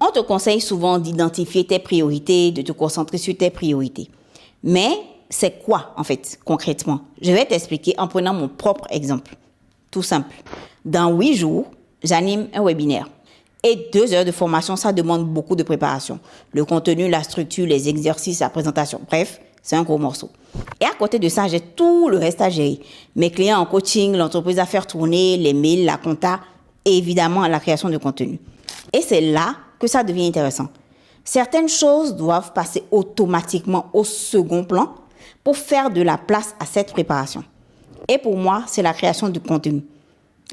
On te conseille souvent d'identifier tes priorités, de te concentrer sur tes priorités. Mais c'est quoi, en fait, concrètement? Je vais t'expliquer en prenant mon propre exemple. Tout simple. Dans 8 jours, j'anime un webinaire. Et 2 heures de formation, ça demande beaucoup de préparation. Le contenu, la structure, les exercices, la présentation. Bref, c'est un gros morceau. Et à côté de ça, j'ai tout le reste à gérer. Mes clients en coaching, l'entreprise à faire tourner, les mails, la compta et évidemment la création de contenu. Et c'est là que ça devient intéressant. Certaines choses doivent passer automatiquement au second plan pour faire de la place à cette préparation. Et pour moi, c'est la création de contenu,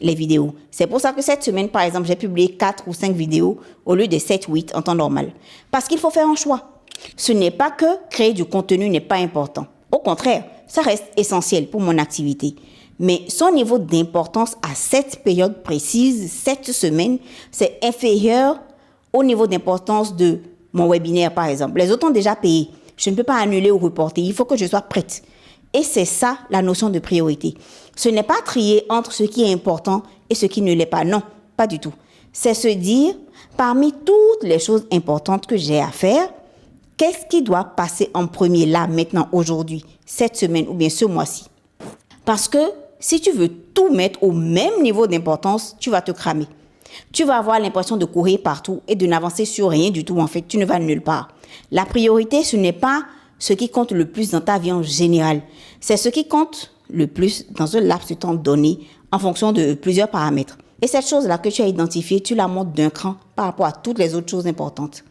les vidéos. C'est pour ça que cette semaine, par exemple, j'ai publié 4 ou 5 vidéos au lieu de 7 ou 8 en temps normal. Parce qu'il faut faire un choix. Ce n'est pas que créer du contenu n'est pas important. Au contraire, ça reste essentiel pour mon activité. Mais son niveau d'importance à cette période précise, cette semaine, c'est inférieur au niveau d'importance de mon webinaire, par exemple. Les autres ont déjà payé. Je ne peux pas annuler ou reporter. Il faut que je sois prête. Et c'est ça, la notion de priorité. Ce n'est pas trier entre ce qui est important et ce qui ne l'est pas. Non, pas du tout. C'est se dire, parmi toutes les choses importantes que j'ai à faire, qu'est-ce qui doit passer en premier là, maintenant, aujourd'hui, cette semaine ou bien ce mois-ci? Parce que si tu veux tout mettre au même niveau d'importance, tu vas te cramer. Tu vas avoir l'impression de courir partout et de n'avancer sur rien du tout. En fait, tu ne vas nulle part. La priorité, ce n'est pas ce qui compte le plus dans ta vie en général. C'est ce qui compte le plus dans un laps de temps donné en fonction de plusieurs paramètres. Et cette chose-là que tu as identifiée, tu la montes d'un cran par rapport à toutes les autres choses importantes.